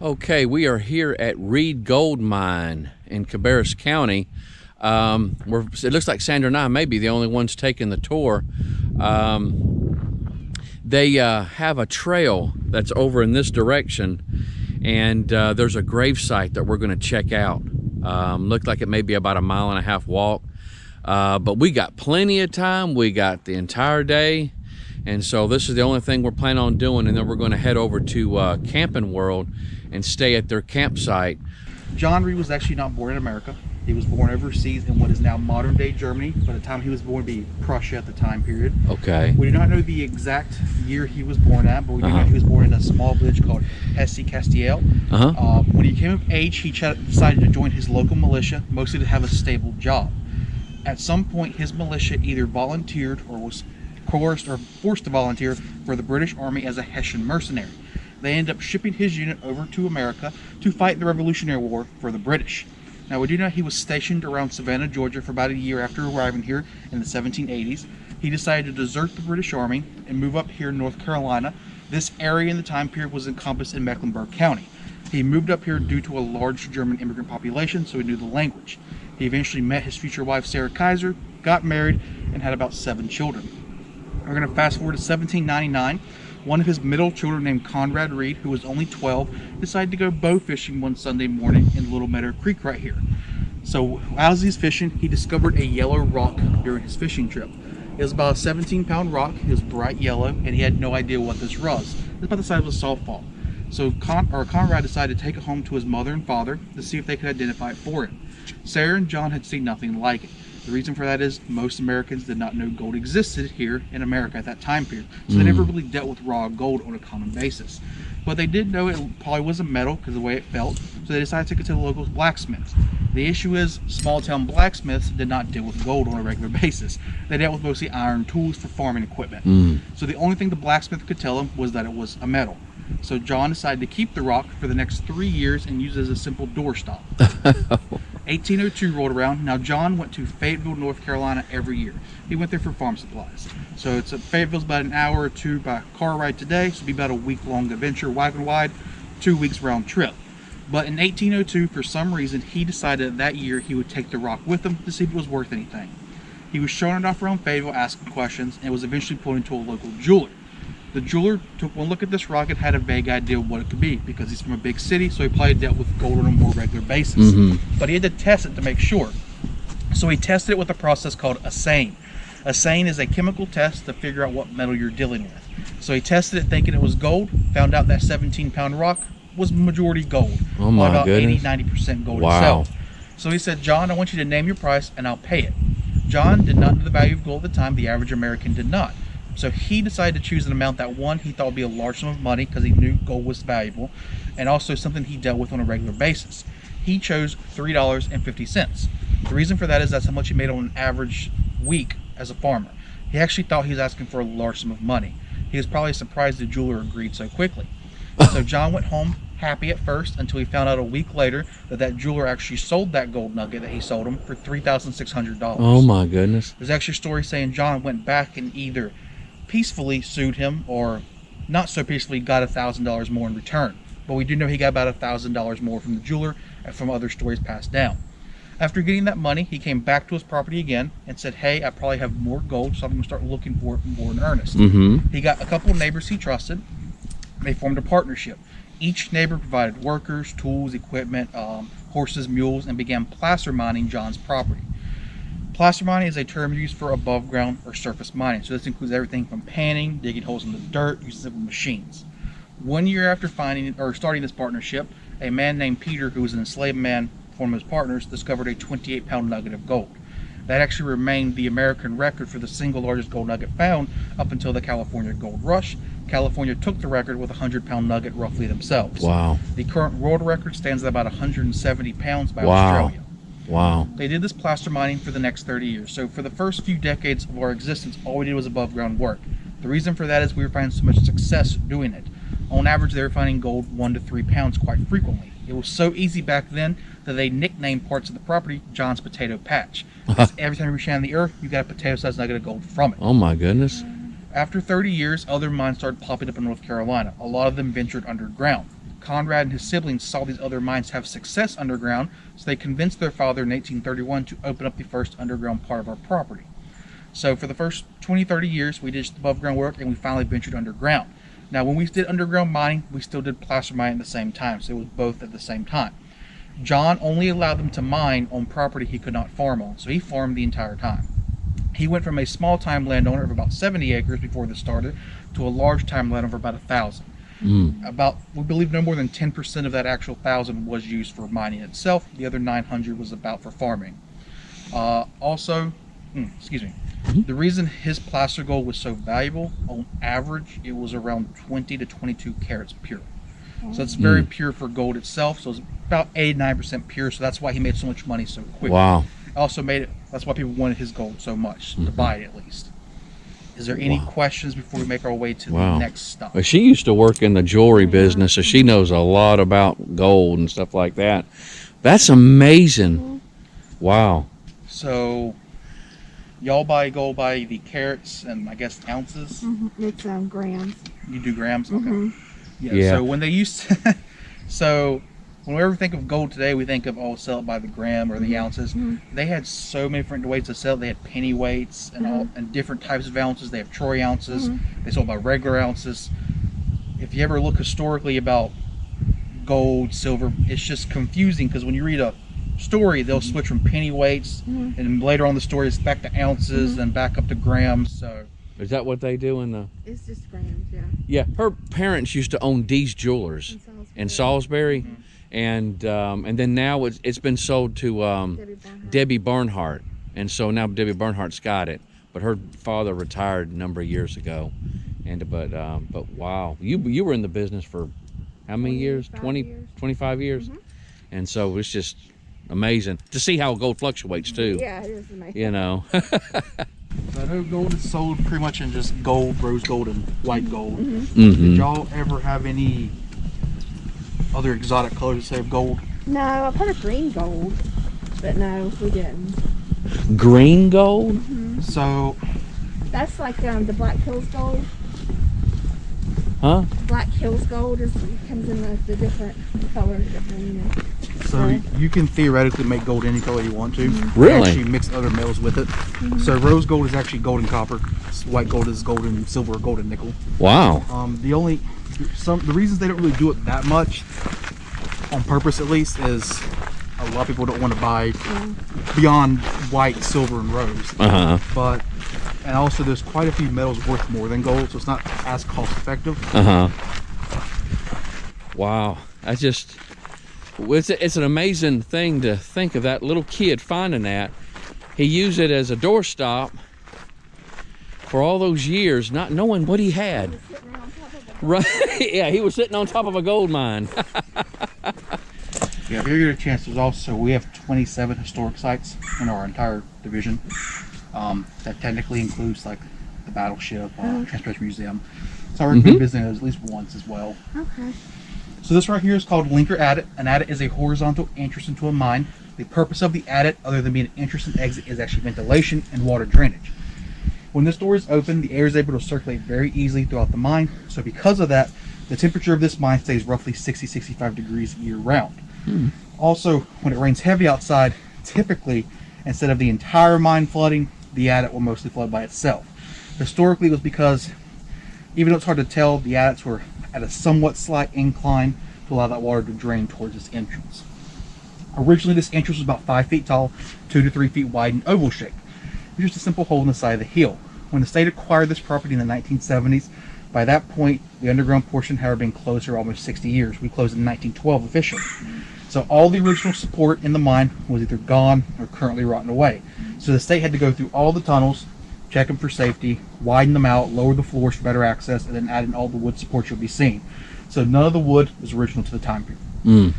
Okay, we are here at Reed Gold Mine in Cabarrus County. It looks like Sandra and I may be the only ones taking the tour. They have a trail that's over in this direction, and there's a grave site that we're going to check out. Looks like it may be about a 1.5 mile walk, but we got plenty of time. We got the entire day, and so this is the only thing we're planning on doing, and then we're going to head over to Camping World and stay at their campsite. John Reed was actually not born in America. He was born overseas in what is now modern day Germany. By the time he was born, it'd be Prussia at the time period. Okay. We do not know the exact year he was born at, but we do know he was born in a small village called Hesse-Castiel. When he came of age, he decided to join his local militia, mostly to have a stable job. At some point, his militia either volunteered or was coerced or forced to volunteer for the British Army as a Hessian mercenary. They ended up shipping his unit over to America to fight the Revolutionary War for the British. Now, we do know he was stationed around Savannah, Georgia for about a year after arriving here in the 1780s. He decided to desert the British Army and move up here in North Carolina. This area in the time period was encompassed in Mecklenburg County. He moved up here due to a large German immigrant population, so he knew the language. He eventually met his future wife, Sarah Kaiser, got married, and had about 7 children. We're going to fast forward to 1799. One of his middle children, named Conrad Reed, who was only 12, decided to go bow fishing one Sunday morning in Little Meadow Creek right here. So as he's fishing, he discovered a yellow rock during his fishing trip. It was about a 17-pound rock. It was bright yellow, and he had no idea what this was. It was about the size of a softball. So Conrad decided to take it home to his mother and father to see if they could identify it for him. Sarah and John had seen nothing like it. The reason for that is most Americans did not know gold existed here in America at that time period. So they never really dealt with raw gold on a common basis. But they did know it probably was a metal because of the way it felt. So they decided to take it to the local blacksmiths. The issue is small town blacksmiths did not deal with gold on a regular basis. They dealt with mostly iron tools for farming equipment. So the only thing the blacksmith could tell them was that it was a metal. So John decided to keep the rock for the next 3 years and use it as a simple doorstop. 1802 rolled around. Now John went to Fayetteville, North Carolina every year. He went there for farm supplies. So Fayetteville's about an hour or two by car ride today, so it'd be about a week-long adventure, wagon wide, 2 weeks round trip. But in 1802, for some reason, he decided that year he would take the rock with him to see if it was worth anything. He was showing it off around Fayetteville, asking questions, and was eventually pulled into a local jeweler. The jeweler took one look at this rock and had a vague idea of what it could be because he's from a big city, so he probably dealt with gold on a more regular basis. But he had to test it to make sure. So he tested it with a process called assaying. Assaying is a chemical test to figure out what metal you're dealing with. So he tested it thinking it was gold, found out that 17-pound rock was majority gold. Oh my about goodness. 80-90% gold Wow. itself. So he said, John, I want you to name your price and I'll pay it. John did not know the value of gold at the time. The average American did not. So he decided to choose an amount that, one, he thought would be a large sum of money because he knew gold was valuable, and also something he dealt with on a regular basis. He chose $3.50. The reason for that is that's how much he made on an average week as a farmer. He actually thought he was asking for a large sum of money. He was probably surprised the jeweler agreed so quickly. So John went home happy at first until he found out a week later that jeweler actually sold that gold nugget that he sold him for $3,600. Oh my goodness. There's actually a story saying John went back and either peacefully sued him or not so peacefully got $1,000 more in return. But we do know he got about $1,000 more from the jeweler and from other stories passed down. After getting that money, he came back to his property again and said, hey, I probably have more gold, so I'm going to start looking for it more in earnest. He got a couple of neighbors he trusted. They formed a partnership. Each neighbor provided workers, tools, equipment, horses, mules, and began placer mining John's property. Placer mining is a term used for above ground or surface mining. So this includes everything from panning, digging holes in the dirt, using simple machines. 1 year after starting this partnership, a man named Peter, who was an enslaved man, one of his partners, discovered a 28-pound nugget of gold. That actually remained the American record for the single largest gold nugget found up until the California Gold Rush. California took the record with a 100-pound nugget roughly themselves. Wow. The current world record stands at about 170 pounds by Wow. Australia. Wow. They did this placer mining for the next 30 years. So for the first few decades of our existence, all we did was above ground work. The reason for that is we were finding so much success doing it. On average, they were finding gold 1 to 3 pounds quite frequently. It was so easy back then that they nicknamed parts of the property John's Potato Patch. Because every time you reach down the earth, you got a potato-sized nugget of gold from it. Oh my goodness. After 30 years, other mines started popping up in North Carolina. A lot of them ventured underground. Conrad and his siblings saw these other mines have success underground, so they convinced their father in 1831 to open up the first underground part of our property. So for the first 20-30 years, we did just above ground work, and we finally ventured underground. Now, when we did underground mining, we still did placer mining at the same time, so it was both at the same time. John only allowed them to mine on property he could not farm on, so he farmed the entire time. He went from a small-time landowner of about 70 acres before this started to a large-time landowner of about 1,000. We believe no more than 10% of that actual 1,000 was used for mining itself. The other 900 was about for farming. The reason his placer gold was so valuable, on average, it was around 20 to 22 carats pure. So it's very pure for gold itself. So it's about 89% pure. So that's why he made so much money so quickly. Wow. Also made it. That's why people wanted his gold so much, to buy it at least. Is there any questions before we make our way to the next stop? Well, she used to work in the jewelry business, so she knows a lot about gold and stuff like that. That's amazing. Wow. So, y'all buy gold by the carats and I guess ounces? It's grams. You do grams? Okay. Yeah. So when they used to, so when we ever think of gold today, we think of, sell it by the gram or the ounces. They had so many different ways to sell it. They had penny weights and different types of ounces. They have troy ounces. They sold by regular ounces. If you ever look historically about gold, silver, it's just confusing because when you read a story, they'll switch from penny weights and later on the story is back to ounces and back up to grams. So is that what they do in the? It's just grams, yeah. Yeah, her parents used to own Dee's Jewelers in Salisbury, and then now it's been sold to Debbie Bernhardt, and so now Debbie Bernhardt's got it, but her father retired a number of years ago, but wow, you were in the business for how many years? 25 years, and so it's just amazing to see how gold fluctuates too. Yeah, it is amazing. You know. So I know gold is sold pretty much in just gold, rose gold, and white gold. Did y'all ever have any other exotic colors instead of gold? No, I've heard of green gold, but no, we didn't. Green gold? So that's like the Black Hills gold. Huh? Black Hills gold comes in the different colors. So you can theoretically make gold any color you want to. Really? Actually mix other metals with it. So rose gold is actually gold and copper. White gold is gold and silver, gold and nickel. Wow. The reasons they don't really do it that much, on purpose at least, is a lot of people don't want to buy beyond white, silver, and rose. And also there's quite a few metals worth more than gold, so it's not as cost effective. Wow. It's an amazing thing to think of that little kid finding that. He used it as a doorstop for all those years, not knowing what he had. Right? Yeah, he was sitting on top of a gold mine. Yeah, if you get a chance, we have 27 historic sites in our entire division. That technically includes like the battleship, Transportation Museum. So I recommend visiting those at least once as well. Okay. So this right here is called linker adit. An adit is a horizontal entrance into a mine. The purpose of the adit, other than being an entrance and exit, is actually ventilation and water drainage. When this door is open, the air is able to circulate very easily throughout the mine. So because of that, the temperature of this mine stays roughly 60-65 degrees year round. Also, when it rains heavy outside, typically, instead of the entire mine flooding, the adit will mostly flood by itself. Historically, it was because, even though it's hard to tell, the adits were at a somewhat slight incline to allow that water to drain towards this entrance. Originally, this entrance was about 5 feet tall, 2 to 3 feet wide, and oval shaped. It was just a simple hole in the side of the hill. When the state acquired this property in the 1970s, by that point, the underground portion had been closed for almost 60 years. We closed in 1912 officially. So all the original support in the mine was either gone or currently rotting away. So the state had to go through all the tunnels, check them for safety, widen them out, lower the floors for better access, and then add in all the wood support you'll be seeing. So none of the wood is original to the time period.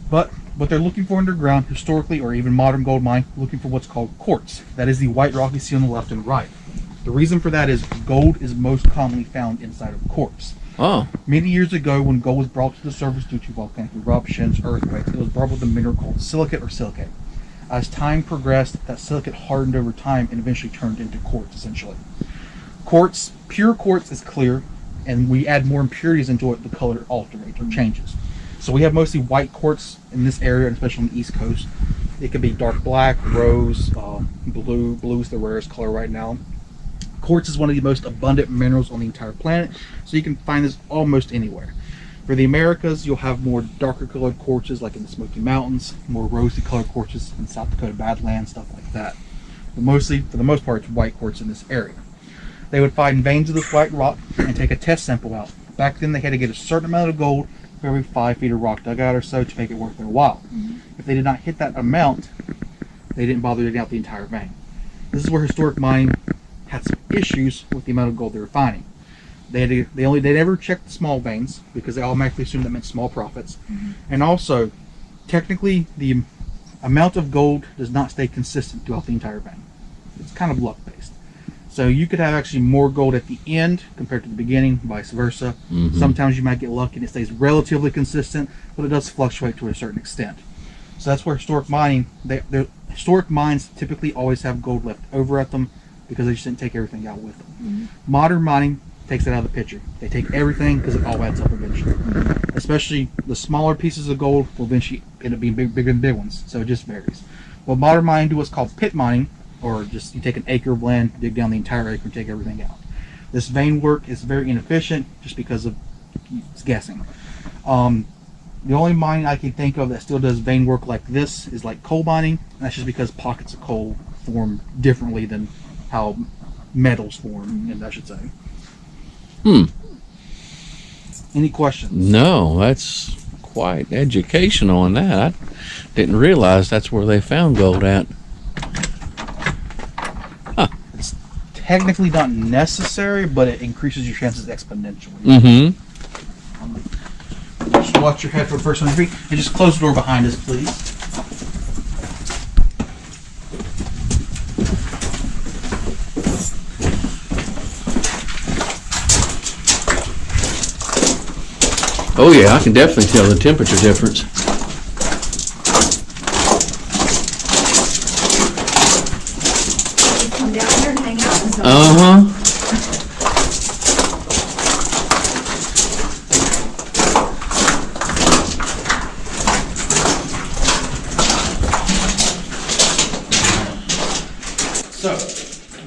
But what they're looking for underground, historically or even modern gold mine, looking for what's called quartz. That is the white rock you see on the left and right. The reason for that is gold is most commonly found inside of quartz. Many years ago, when gold was brought to the surface due to volcanic eruptions, earthquakes, it was brought with a mineral called silicate or silicate. As time progressed, that silicate hardened over time and eventually turned into quartz, essentially. Quartz, pure quartz, is clear, and we add more impurities into it, the color alterates or changes. So we have mostly white quartz in this area, especially on the East Coast. It could be dark black, rose, blue. Blue is the rarest color right now. Quartz is one of the most abundant minerals on the entire planet, so you can find this almost anywhere. For the Americas, you'll have more darker colored quartzes like in the Smoky Mountains, more rosy colored quartzes in South Dakota Badlands, stuff like that. But mostly, for the most part, it's white quartz in this area. They would find veins of this white rock and take a test sample out. Back then, they had to get a certain amount of gold for every 5 feet of rock dug out or so to make it worth their while. If they did not hit that amount, they didn't bother digging out the entire vein. This is where historic mining had some issues with the amount of gold they were finding. They never checked the small veins because they automatically assumed that meant small profits. And also, technically, the amount of gold does not stay consistent throughout the entire vein. It's kind of luck based. So you could have actually more gold at the end compared to the beginning, vice versa. Sometimes you might get lucky and it stays relatively consistent, but it does fluctuate to a certain extent. So that's where historic mining, historic mines typically always have gold left over at them because they just didn't take everything out with them. Modern mining takes it out of the picture. They take everything because it all adds up eventually. Especially the smaller pieces of gold will eventually end up being bigger than big ones, so it just varies. Well, modern mining do what's called pit mining, or just you take an acre of land, dig down the entire acre, and take everything out. This vein work is very inefficient just because of it's guessing. The only mine I can think of that still does vein work like this is like coal mining, and that's just because pockets of coal form differently than how metals form, and I should say. Any questions? No, that's quite educational on that. I didn't realize that's where they found gold at. It's technically not necessary, but it increases your chances exponentially. Just watch your head for the first 100 feet, and just close the door behind us, please. Oh yeah, I can definitely tell the temperature difference. Come down here and hang out and So,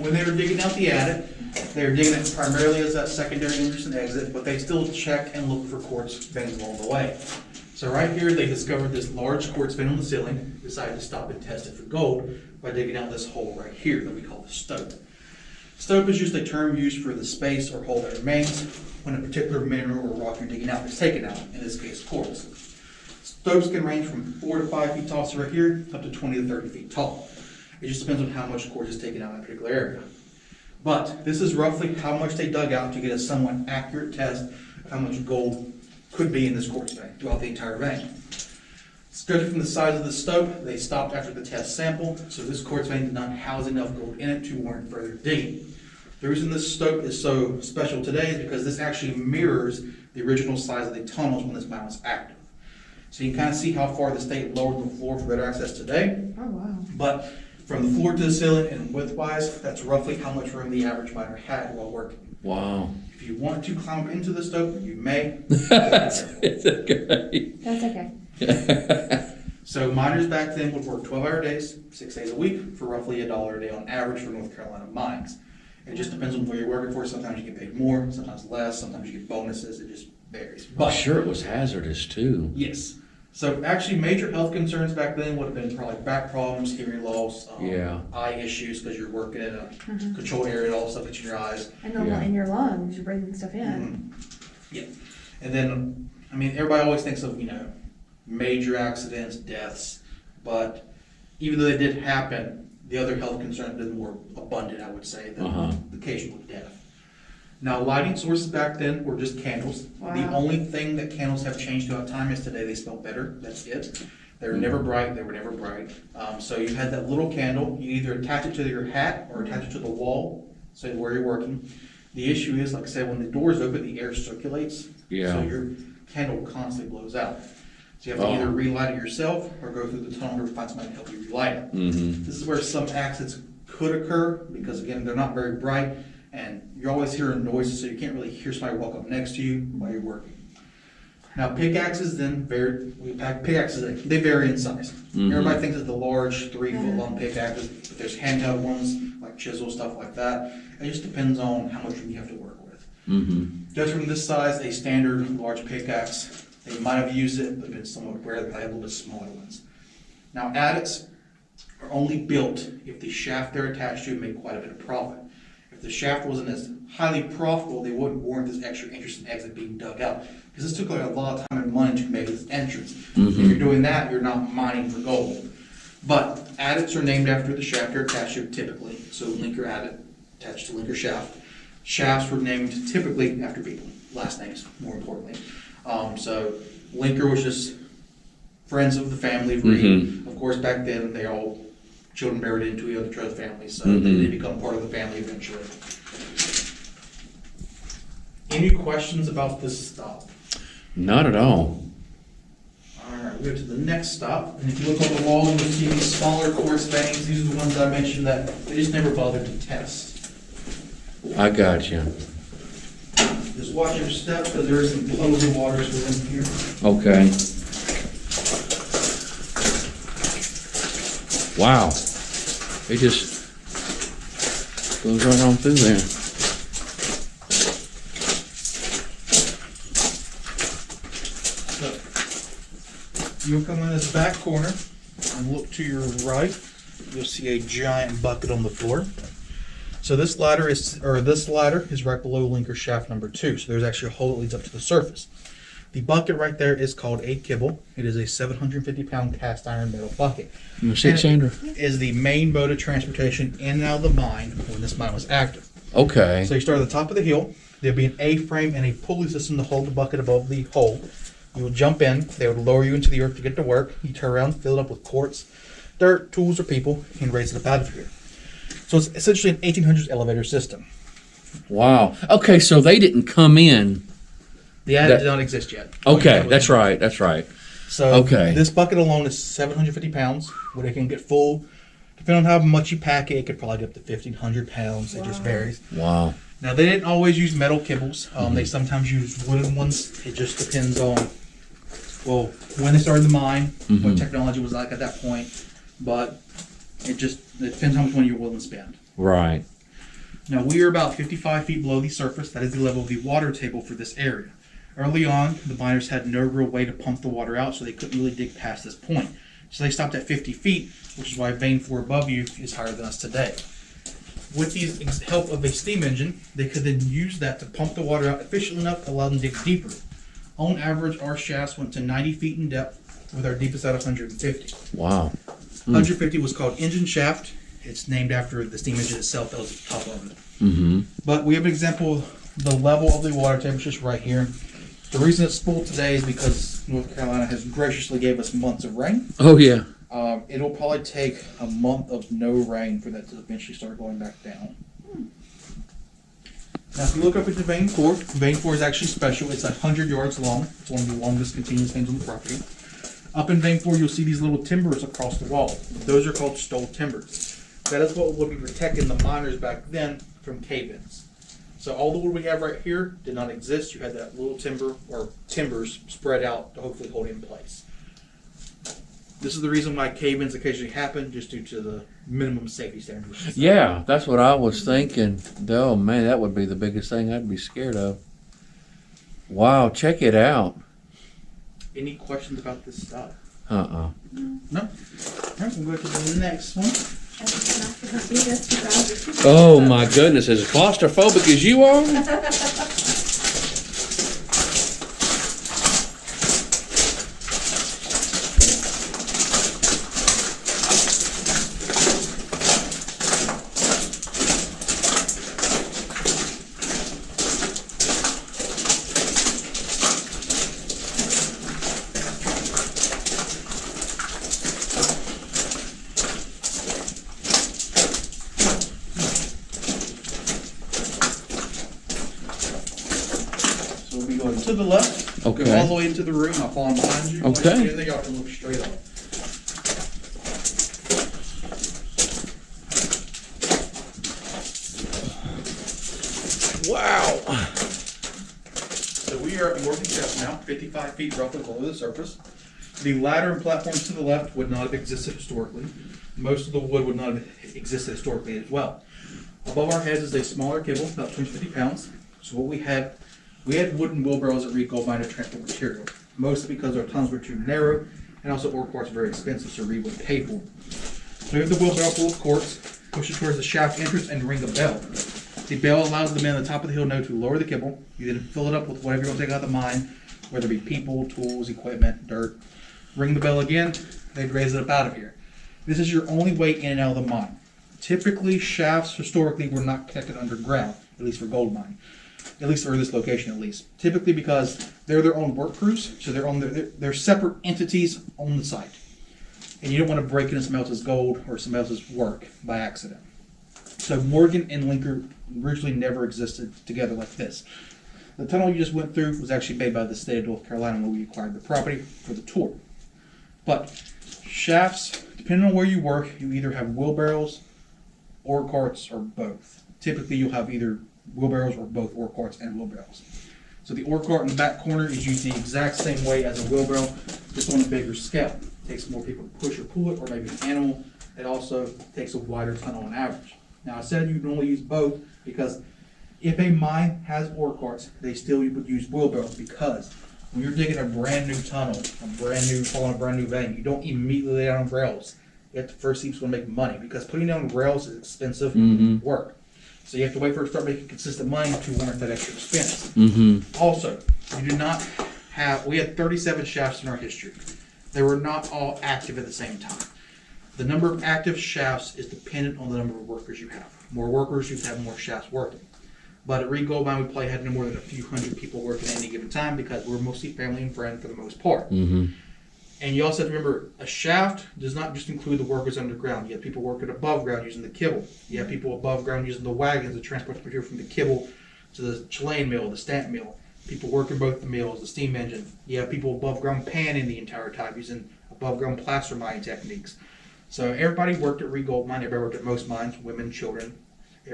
when they were digging out the attic, they were digging it primarily as that secondary entrance and exit, but they still check and look for quartz veins along the way. So right here, they discovered this large quartz vein on the ceiling, decided to stop and test it for gold by digging out this hole right here that we call the stope. Stope is just a term used for the space or hole that remains when a particular mineral or rock you're digging out is taken out, in this case quartz. Stopes can range from 4 to 5 feet tall, so right here, up to 20 to 30 feet tall. It just depends on how much quartz is taken out in a particular area. But this is roughly how much they dug out to get a somewhat accurate test of how much gold could be in this quartz vein throughout the entire vein. Judging from the size of the stope, they stopped after the test sample, so this quartz vein did not house enough gold in it to warrant further digging. The reason this stope is so special today is because this actually mirrors the original size of the tunnels when this mine was active. So you can kind of see how far the state lowered the floor for better access today. Oh, wow. But from the floor to the ceiling and width-wise, that's roughly how much room the average miner had while working. Wow. If you want to climb up into the stope, you may. It's okay. That's okay. So miners back then would work 12-hour days, 6 days a week, for roughly $1 a day on average for North Carolina mines. It just depends on where you're working for. Sometimes you get paid more, sometimes less, sometimes you get bonuses. It just varies. But sure, it was hazardous too. Yes. So actually, major health concerns back then would have been probably back problems, hearing loss, eye issues because you're working in a controlled area, and all the stuff that's in your eyes. And in your lungs, you're breathing stuff in. Yeah. And then, I mean, everybody always thinks of, major accidents, deaths, but even though they did happen, the other health concerns have been more abundant, I would say, than the occasional death. Now, lighting sources back then were just candles. Wow. The only thing that candles have changed throughout time is today they smell better. That's it. They were never bright. They were never bright. So you had that little candle. You either attach it to your hat or attach it to the wall, so where you're working. The issue is, like I said, when the doors open, the air circulates. Yeah. So your candle constantly blows out. So you have to either relight it yourself or go through the tunnel or find somebody to help you relight it. This is where some accidents could occur because, again, they're not very bright. And you're always hearing noises, so you can't really hear somebody walk up next to you while you're working. Now pickaxes then vary. Pickaxes they vary in size. Everybody thinks of the large 3-foot long pickaxes, but there's handheld ones like chisel, stuff like that. It just depends on how much room you have to work with. Just from this size, a standard large pickaxe, they might have used it, but it's somewhat rare. They have a little bit smaller ones. Now adits are only built if the shaft they're attached to made quite a bit of profit. If the shaft wasn't as highly profitable, they wouldn't warrant this extra interest in exit being dug out. Because this took like a lot of time and money to make this entrance. If you're doing that, you're not mining for gold. But adits are named after the shaft they're attached to typically. So linker adit attached to linker shaft. Shafts were named typically after people, last names more importantly. So linker was just friends of the family of Reed. Of course, back then they all children married into each other's families, so they become part of the family eventually. Any questions about this stop? Not at all. Alright, we go to the next stop, and if you look on the wall, you'll see these smaller quartz veins. These are the ones I mentioned that they just never bothered to test. I got you. Just watch your steps, because there are some puddles of waters within here. Okay. Wow. It just goes right on through there. You'll come in this back corner and look to your right. You'll see a giant bucket on the floor. So this ladder is right below linker shaft number 2. So there's actually a hole that leads up to the surface. The bucket right there is called a kibble. It is a 750-pound cast iron metal bucket. You see it, Sandra? It is the main mode of transportation in and out of the mine when this mine was active. Okay. So you start at the top of the hill. There'll be an A-frame and a pulley system to hold the bucket above the hole. You would jump in. They would lower you into the earth to get to work. You turn around, fill it up with quartz, dirt, tools, or people, and raise it up out of here. So it's essentially an 1800s elevator system. Wow. Okay, so they didn't come in. The adit did not exist yet. Okay, that's right. That's right. So this bucket alone is 750 pounds. When it can get full, depending on how much you pack it, it could probably get up to 1,500 pounds. It just varies. Wow. Now, they didn't always use metal kibbles. They sometimes use wooden ones. It just depends on, well, when they started the mine, what technology was like at that point. But it depends how much money you're willing to spend. Right. Now, we are about 55 feet below the surface. That is the level of the water table for this area. Early on, the miners had no real way to pump the water out, so they couldn't really dig past this point. So they stopped at 50 feet, which is why vein 4 above you is higher than us today. With the help of a steam engine, they could then use that to pump the water out efficiently enough to allow them to dig deeper. On average, our shafts went to 90 feet in depth, with our deepest at 150. Wow. 150 was called engine shaft. It's named after the steam engine itself that was at the top of it. But we have an example of the level of the water table just right here. The reason it's full today is because North Carolina has graciously gave us months of rain. Oh, yeah. It'll probably take a month of no rain for that to eventually start going back down. Now, if you look up into vein 4 is actually special. It's 100 yards long. It's one of the longest continuous veins on the property. Up in vein 4, you'll see these little timbers across the wall. Those are called stole timbers. That is what would be protecting the miners back then from cave-ins. So all the wood we have right here did not exist. You had that little timber or timbers spread out to hopefully hold it in place. This is the reason why cave-ins occasionally happen, just due to the minimum safety standards. Yeah, that's what I was thinking. Oh, man, that would be the biggest thing I'd be scared of. Wow, check it out. Any questions about this stuff? No. All right, we'll go to the next one. Oh, my goodness. As claustrophobic as you are? To the left. Okay. Go all the way into the room. I'll follow behind you. Okay. Once you get in there, y'all can look straight up. Wow. So we are at the working test now. about 55 feet roughly below the surface. The ladder and platforms to the left would not have existed historically. Most of the wood would not have existed historically as well. Above our heads is a smaller kibble, about 250 pounds. So what we had wooden wheelbarrows at Reed Gold Mine to transport material, mostly because our tunnels were too narrow, and also ore quartz were very expensive, so Reed would pay for them. So we have the wheelbarrow full of quartz, push it towards the shaft entrance, and ring a bell. The bell allows the men on the top of the hill know to lower the kibble. You then fill it up with whatever you're going to take out of the mine, whether it be people, tools, equipment, dirt. Ring the bell again, they'd raise it up out of here. This is your only way in and out of the mine. Typically, shafts historically were not connected underground, at least for gold mining. At least for this location, at least. Typically because they're their own work crews, so they're separate entities on the site. And you don't want to break into somebody else's gold or somebody else's work by accident. So Morgan and Linker originally never existed together like this. The tunnel you just went through was actually made by the state of North Carolina when we acquired the property for the tour. But shafts, depending on where you work, you either have wheelbarrows, ore carts, or both. Typically you'll have either wheelbarrows or both ore carts and wheelbarrows. So the ore cart in the back corner is used the exact same way as a wheelbarrow, just on a bigger scale. It takes more people to push or pull it, or maybe an animal. It also takes a wider tunnel on average. Now I said you can only use both because if a mine has ore carts, they still would use wheelbarrows, because when you're digging a brand new tunnel, following a brand new vein, you don't immediately lay down rails. You have to first see if it's going to make money, because putting down rails is expensive work. So you have to wait for it to start making consistent money to warrant that extra expense. Also, we had 37 shafts in our history. They were not all active at the same time. The number of active shafts is dependent on the number of workers you have. More workers, you have more shafts working. But at Reed Gold Mine, we probably had no more than a few hundred people working at any given time, because we're mostly family and friends for the most part. And you also have to remember, a shaft does not just include the workers underground. You have people working above ground using the kibble. You have people above ground using the wagons to transport the material from the kibble to the Chilean mill, the stamp mill. People working both the mills, the steam engine. You have people above ground panning the entire time using above ground placer mining techniques. So everybody worked at Reed Gold Mine. Everybody worked at most mines, women, children,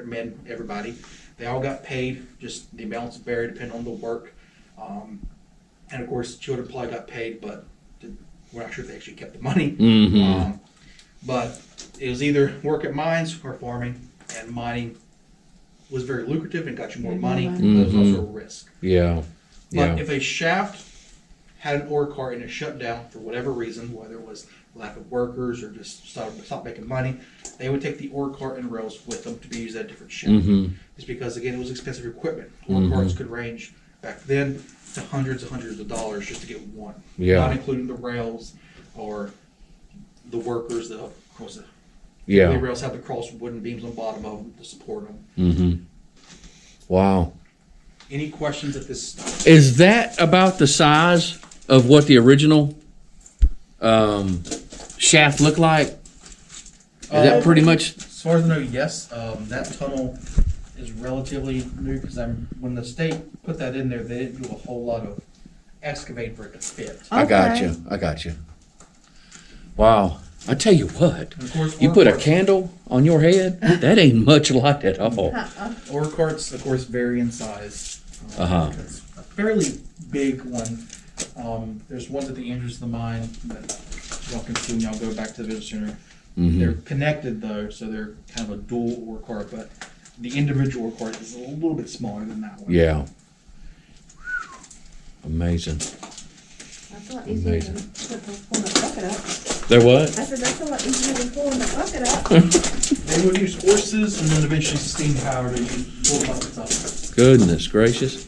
men, everybody. They all got paid, just the amounts vary depending on the work. And of course, children probably got paid, but we're not sure if they actually kept the money. But it was either work at mines or farming, and mining was very lucrative and got you more money, but it was also a risk. But if a shaft had an ore cart and it shut down for whatever reason, whether it was lack of workers or just stopped making money, they would take the ore cart and rails with them to be used at a different shift. Just because, again, it was expensive equipment. Ore carts could range back then to hundreds of dollars just to get one. Not including the rails or the workers. The rails have the cross wooden beams on the bottom of them to support them. Wow. Any questions at this stage? Is that about the size of what the original shaft looked like? Is that pretty much? As far as I know, yes. That tunnel is relatively new, because when the state put that in there, they didn't do a whole lot of excavating for it to fit. I got you. Wow. I tell you what, And of course, you ore put a carts- candle on your head, that ain't much light at all. Ore carts, of course, vary in size. It's a fairly big one. There's ones at the entrance of the mine that y'all can see when y'all go back to the visitor center. They're connected though, so they're kind of a dual ore cart, but the individual ore cart is a little bit smaller than that one. Yeah. Amazing. That's a lot easier than pulling the bucket up. There what? I said that's a lot easier than pulling the bucket up. They would use horses and then eventually steam power to pull buckets up. Goodness gracious.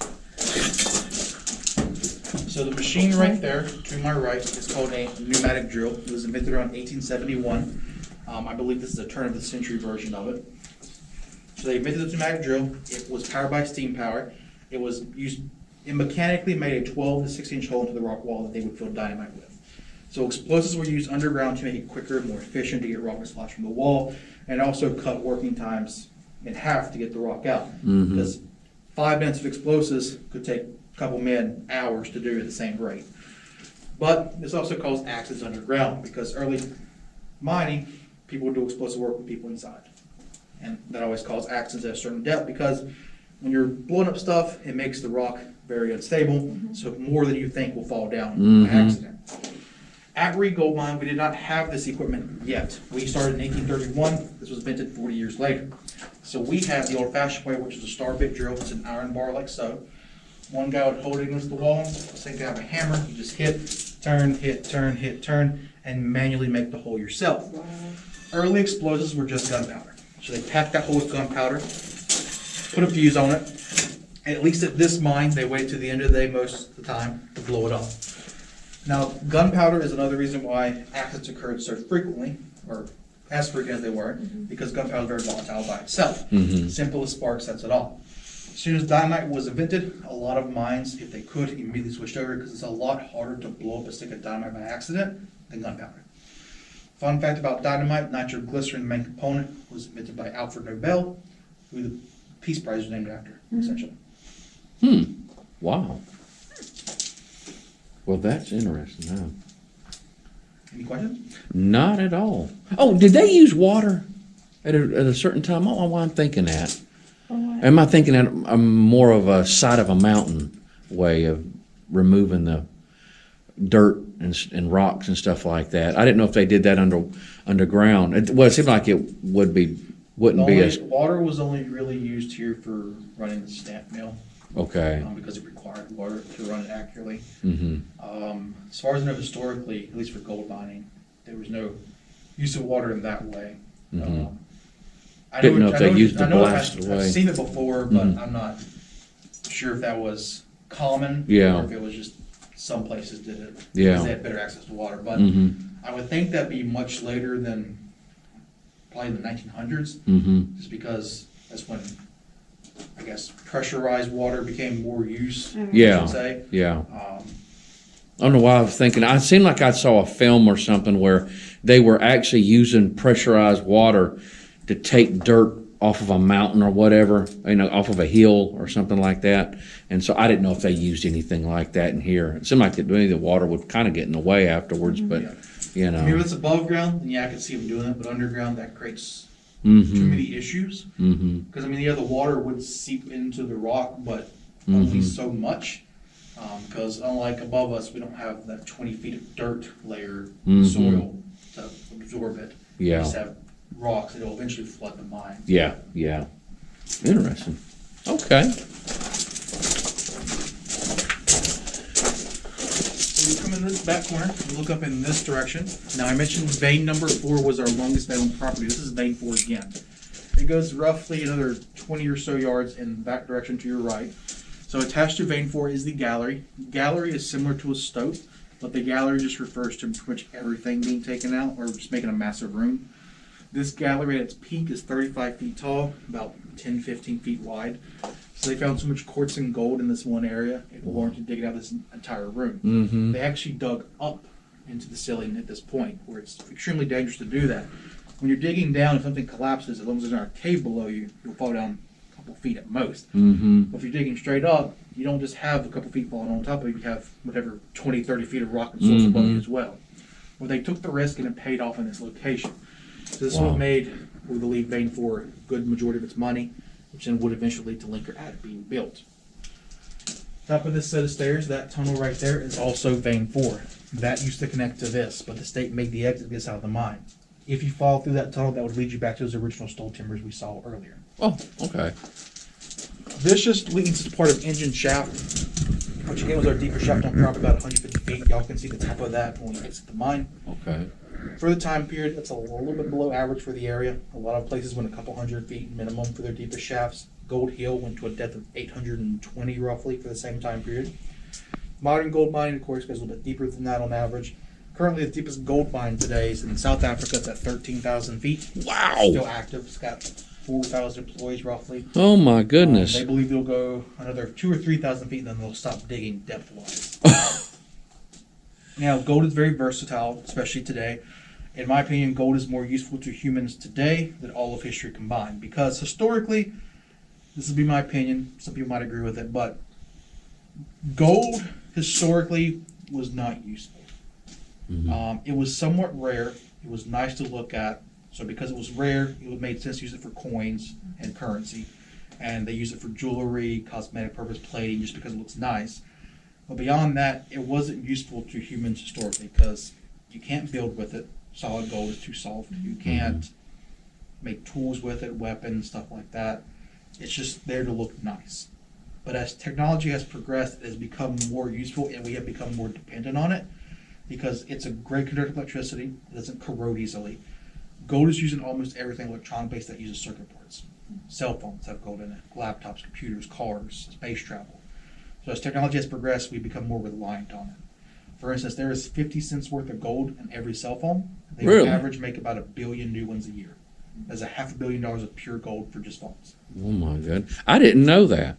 So the machine right there to my right is called a pneumatic drill. It was invented around 1871. I believe this is a turn of the century version of it. So they invented the pneumatic drill. It was powered by steam power. It was used, it mechanically made a 12 to 16 inch hole into the rock wall that they would fill dynamite with. So explosives were used underground to make it quicker, more efficient to get rock and splash from the wall, and also cut working times in half to get the rock out. Because 5 minutes of explosives could take a couple men hours to do at the same rate. But this also caused accidents underground, because early mining, people would do explosive work with people inside. And that always caused accidents at a certain depth, because when you're blowing up stuff, it makes the rock very unstable, so more than you think will fall down by accident. At Reed Gold Mine, we did not have this equipment yet. We started in 1831. This was invented 40 years later. So we had the old-fashioned way, which is a star bit drill. It's an iron bar like so. One guy would hold it against the wall. The second guy have a hammer. You just hit, turn, hit, turn, hit, turn, and manually make the hole yourself. Wow. Early explosives were just gunpowder. So they packed that hole with gunpowder, put a fuse on it. And at least at this mine, they wait to the end of the day most of the time to blow it up. Now, gunpowder is another reason why accidents occurred so frequently, or as frequent as they were, because gunpowder is very volatile by itself. Simple as spark sets it off. As soon as dynamite was invented, a lot of mines, if they could, immediately switched over because it's a lot harder to blow up a stick of dynamite by accident than gunpowder. Fun fact about dynamite, nitroglycerin, the main component, was invented by Alfred Nobel, who the Peace Prize was named after, essentially. Wow. Well, that's interesting, huh? Any questions? Not at all. Oh, did they use water at a certain time? Oh, why I'm thinking that. Am I thinking that more of a side of a mountain way of removing the dirt and rocks and stuff like that? I didn't know if they did that underground. It seemed like it wouldn't be as Water was only really used here for running the stamp mill. okay. Because it required water to run it accurately. Mm-hmm. As far as I know, historically, at least for gold mining, there was no use of water in that way. Mm-hmm. Didn't know if they used to blast it away. I've seen it before, but I'm not sure if that was common or if it was just some places did it because they had better access to water. But I would think that'd be much later than probably the 1900s, just because that's when I guess pressurized water became more used. I should say. I don't know why I was thinking. I seemed like I saw a film or something where they were actually using pressurized water to take dirt off of a mountain or whatever, off of a hill or something like that. And so I didn't know if they used anything like that in here. It seemed like the water would kind of get in the way afterwards, but I mean, if it's above ground, then I can see them doing it, but underground, that creates too many issues. Because the water would seep into the rock, but only so much. Because unlike above us, we don't have that 20 feet of dirt layer soil to absorb it. We just have rocks that will eventually flood the mine. Interesting. Okay. So you come in this back corner, you look up in this direction. Now I mentioned vein number 4 was our longest vein on the property. This is vein 4 again. It goes roughly another 20 or so yards in that direction to your right. So attached to vein 4 is the gallery. Gallery is similar to a stope, but the gallery just refers to pretty much everything being taken out or just making a massive room. This gallery at its peak is 35 feet tall, about 10-15 feet wide. So they found so much quartz and gold in this one area, it warranted digging out this entire room. They actually dug up into the ceiling at this point, where it's extremely dangerous to do that. When you're digging down, if something collapses, as long as there's not a cave below you, you'll fall down a couple feet at most. But if you're digging straight up, you don't just have a couple feet falling on top of you, you have whatever 20-30 feet of rock and soil above you as well. Well, they took the risk and it paid off in this location. So this is what made, we believe, vein 4 a good majority of its money, which then would eventually lead to Linker Attic being built. Top of this set of stairs, that tunnel right there is also vein 4. That used to connect to this, but the state made the exit this out of the mine. If you fall through that tunnel, that would lead you back to those original stole timbers we saw earlier. Oh, okay. This just leads to part of engine shaft, which again was our deeper shaft on property, about 150 feet. Y'all can see the top of that when we exit the mine. Okay. For the time period, that's a little bit below average for the area. A lot of places went a couple hundred feet minimum for their deepest shafts. Gold Hill went to a depth of 820 roughly for the same time period. Modern gold mining, of course, goes a little bit deeper than that on average. Currently, the deepest gold mine today is in South Africa. It's at 13,000 feet. Wow. Still active. It's got 4,000 employees roughly. Oh my goodness. They believe they'll go another 2,000 or 3,000 feet, and then they'll stop digging depth-wise. Now, gold is very versatile, especially today. In my opinion, gold is more useful to humans today than all of history combined. Because historically, this would be my opinion, some people might agree with it, but gold historically was not useful. It was somewhat rare. It was nice to look at. So because it was rare, it made sense to use it for coins and currency. and they use it for jewelry, cosmetic purpose, plating, just because it looks nice. But beyond that, it wasn't useful to humans historically because you can't build with it. Solid gold is too soft. You can't make tools with it, weapons, stuff like that. It's just there to look nice. But as technology has progressed, it has become more useful, and we have become more dependent on it because it's a great conductor of electricity. It doesn't corrode easily. Gold is used in almost everything electronic-based that uses circuit boards. Cell phones have gold in it, laptops, computers, cars, space travel. So as technology has progressed, we've become more reliant on it. For instance, there is 50 cents worth of gold in every cell phone. They Really? on average make about 1 billion new ones a year. There's $500 million of pure gold for just phones. Oh my goodness. I didn't know that.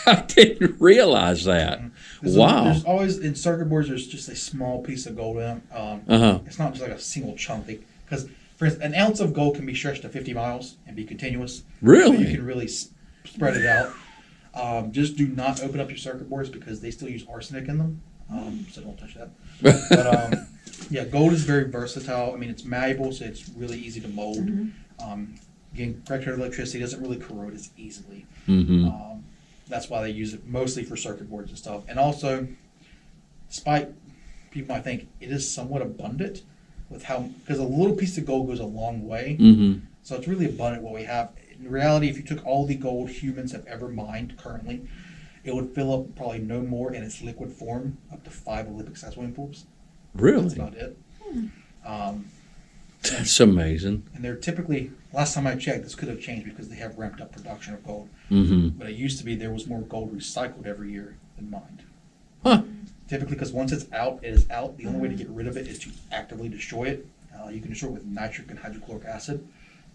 I didn't realize that. Wow. There's always, in circuit boards, there's just a small piece of gold in them. It's not just like a single chunk. Because, for instance, an ounce of gold can be stretched to 50 miles and be continuous. Really? So you can really spread it out. Just do not open up your circuit boards because they still use arsenic in them. So don't touch that. But yeah, gold is very versatile. I mean, it's malleable, so it's really easy to mold. Again, correct electricity doesn't really corrode as easily. That's why they use it mostly for circuit boards and stuff. And also, despite people might think it is somewhat abundant with how, because a little piece of gold goes a long way. So it's really abundant what we have. In reality, if you took all the gold humans have ever mined currently, it would fill up probably no more in its liquid form up to 5 Olympic-sized swimming pools. Really? That's about it. That's amazing. And they're typically, last time I checked, this could have changed because they have ramped up production of gold. But it used to be there was more gold recycled every year than mined. Huh. Typically, because once it's out, it is out. The only way to get rid of it is to actively destroy it. You can destroy it with nitric and hydrochloric acid,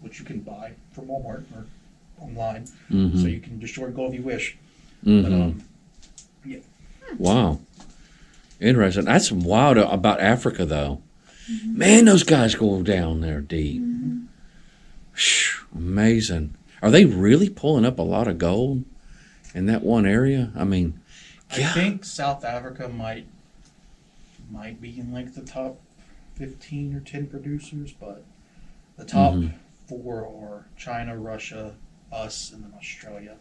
which you can buy from Walmart or online. So you can destroy gold if you wish. But, yeah. Wow. Interesting. That's wild about Africa, though. Man, those guys go down there deep. Amazing. Are they really pulling up a lot of gold in that one area? I mean, I think South Africa might be in like the top 15 or 10 producers, but the top 4 are China, Russia, us, and then Australia.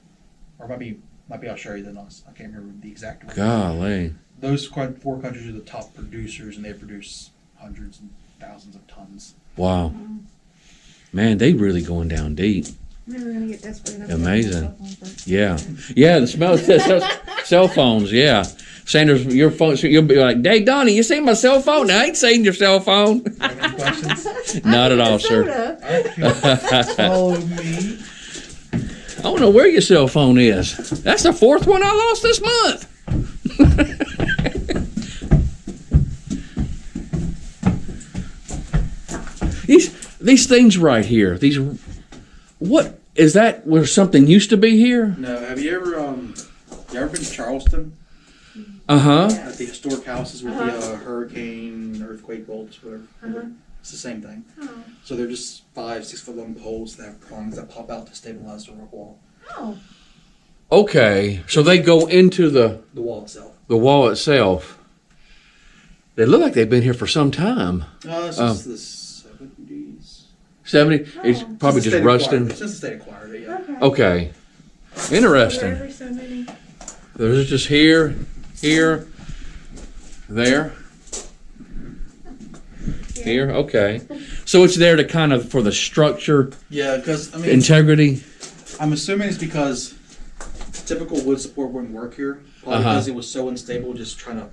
Or might be Australia then us. I can't remember the exact one. Golly. Those 4 countries are the top producers, and they produce hundreds and thousands of tons. Wow. Man, they really going down deep. We're gonna get desperate. Amazing. Yeah. Yeah, the smell cell phones, yeah. Sanders, your phone, so you'll be like, "Hey, Donnie, you seen my cell phone?" No, I ain't seen your cell phone. Any questions? Not at all, sir. Follow me. I don't know where your cell phone is. That's the 4th one I lost this month. These things right here. What is that? Where something used to be here? No, have you ever been to Charleston? Uh-huh. At the historic houses with the hurricane, earthquake bolts, whatever. It's the same thing. So they're just 5-6 foot long poles that have prongs that pop out to stabilize the rock wall. Oh. Okay, so they go into the wall itself. The wall itself. They look like they've been here for some time. Since the 70s. 70? It's probably just rusting. Since the state acquired it, yeah. Okay. Interesting. There are so many. There's just here, there. Here, okay. So it's there to kind of, for the structure, Yeah, because, I mean, integrity. I'm assuming it's because typical wood support wouldn't work here. Probably because it was so unstable, just trying to,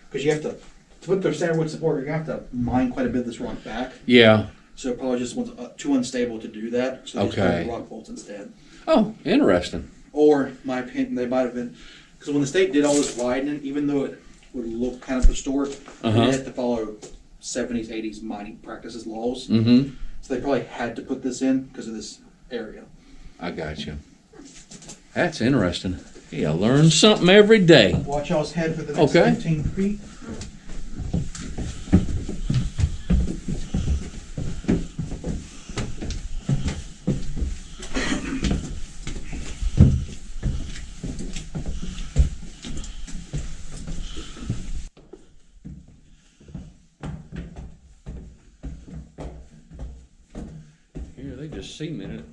because you have to put the standard wood support, you have to mine quite a bit of this rock back. Yeah. So it probably just was too unstable to do that. So they just put the rock bolts instead. Oh, interesting. Or, my opinion, they might have been, because when the state did all this widening, even though it would look kind of historic, they had to follow 70s, 80s mining practices laws. So they probably had to put this in because of this area. I got you. That's interesting. Yeah, learn something every day. Watch y'all's head for the next 15 feet. Here, they just cemented it.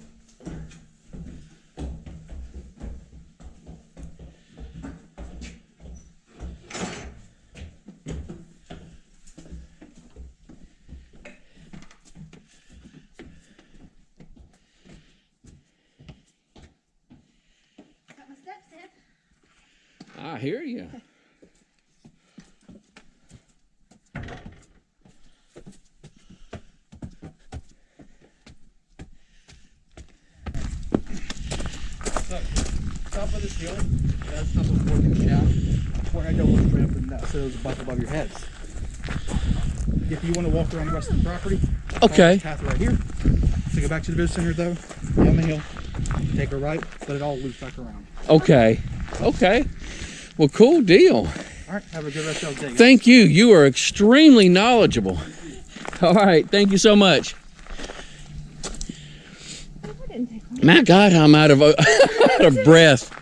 I hear you. So, top of this hill, that's top of the working shaft. Where I go look straight up and that, so it's above your heads. If you want to walk around the rest of the property, Okay. path right here. So go back to the visitor center though, down the hill, take a right, let it all loop back around. Okay. Okay. Well, cool deal. All right, have a good rest of the day. Thank you. You are extremely knowledgeable. All right. Thank you so much. My God, I'm out of out of breath.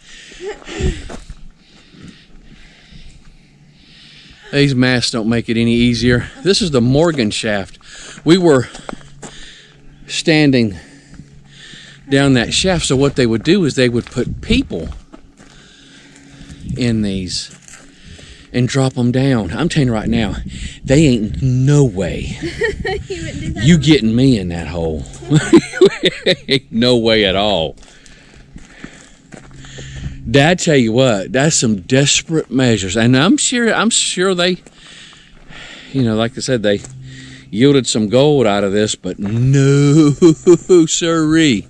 These masks don't make it any easier. This is the Morgan shaft. We were standing down that shaft, so what they would do is they would put people in these and drop them down. I'm telling you right now, they ain't no way you getting me in that hole. Ain't no way at all. Dad, tell you what, that's some desperate measures, and I'm sure they, you know, like I said, they yielded some gold out of this, but no, sirree.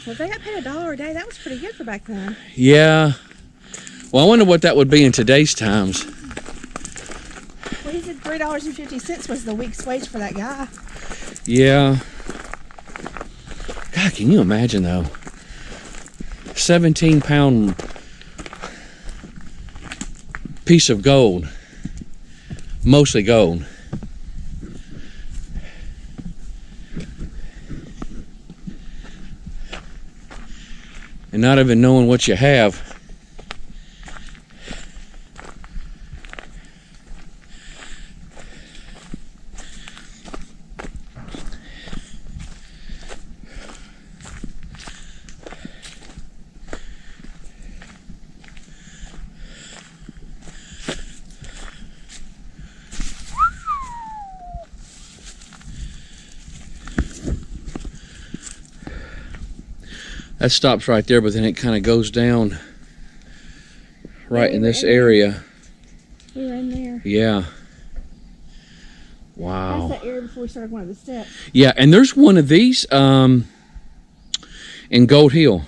Well, if they got paid $1 a day, that was pretty good for back then. Yeah. Well, I wonder what that would be in today's times. Well, he said $3.50 was the week's wage for that guy. Yeah. God, can you imagine though? 17-pound piece of gold, mostly gold. And not even knowing what you have. That stops right there, but then it kind of goes down right in this area. We were in there. Yeah. Wow. That's that area before we started one of the steps. Yeah, and there's one of these in Gold Hill.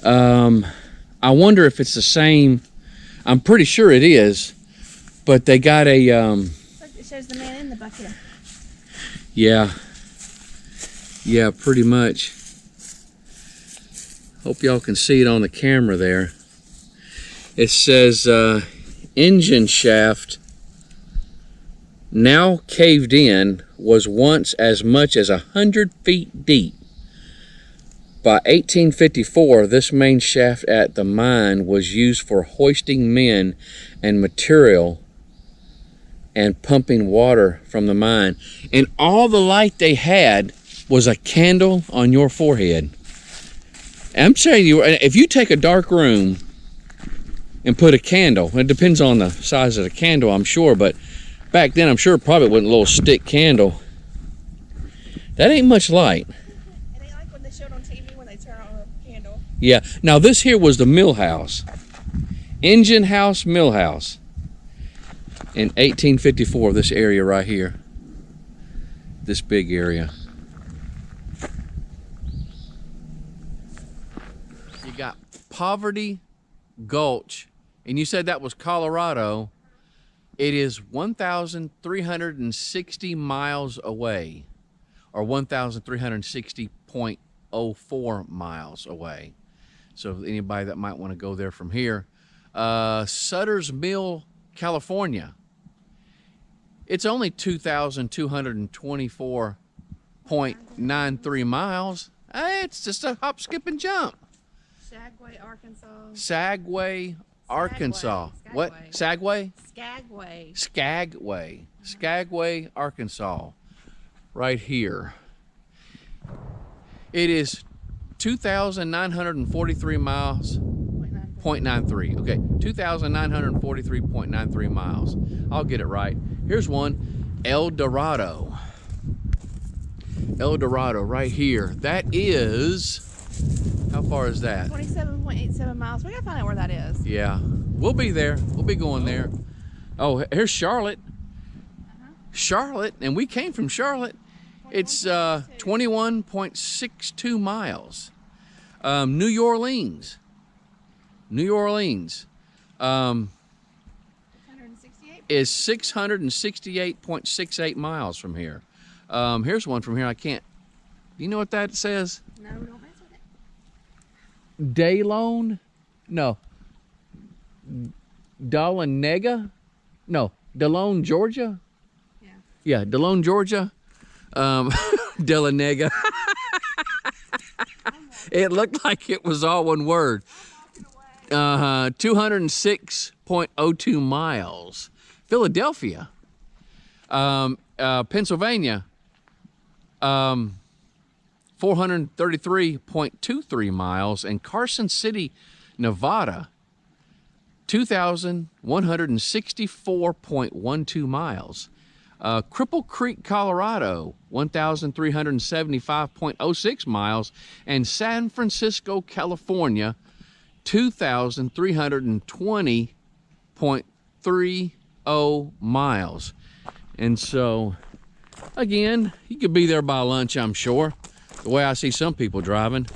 I wonder if it's the same. I'm pretty sure it is, but they got a Look, it shows the man in the bucket. yeah. Yeah, pretty much. Hope y'all can see it on the camera there. It says engine shaft now caved in, was once as much as 100 feet deep. By 1854, this main shaft at the mine was used for hoisting men and material and pumping water from the mine. And all the light they had was a candle on your forehead. I'm telling you, if you take a dark room and put a candle, it depends on the size of the candle, I'm sure, but back then I'm sure it probably wasn't a little stick candle. That ain't much light. It ain't like when they showed on TV when they turn on a candle. Yeah, now this here was the mill house. Engine house, mill house. In 1854, this area right here. This big area. You got Poverty Gulch, and you said that was Colorado. It is 1,360 miles away, or 1,360.04 miles away. So anybody that might want to go there from here. Sutter's Mill, California. It's only 2,224.93 miles. It's just a hop, skip, and jump. Skagway, Arkansas. Sagway, Arkansas. What? Sagway? Skagway. Skagway. Skagway, Arkansas. Right here. It is 2,943 miles. 0.93. Okay, 2,943.93 miles. I'll get it right. Here's one. El Dorado. El Dorado right here. That is How far is that? 27.87 miles. We gotta find out where that is. Yeah, we'll be there. We'll be going there. Oh, here's Charlotte. Charlotte, and we came from Charlotte. It's 21.62 miles. New Orleans. New Orleans. 168. Is 668.68 miles from here. Here's one from here. I can't. Do you know what that says? No, don't mess with it. Daylone? No. Dahlonega? No. Delone, Georgia? Yeah. Yeah, Delone, Georgia. Dahlonega. It looked like it was all one word. 206.02 miles. Philadelphia. Pennsylvania. 433.23 miles. And Carson City, Nevada. 2,164.12 miles. Cripple Creek, Colorado, 1,375.06 miles, and San Francisco, California, 2,320.30 miles. And so, again, you could be there by lunch, I'm sure, the way I see some people driving.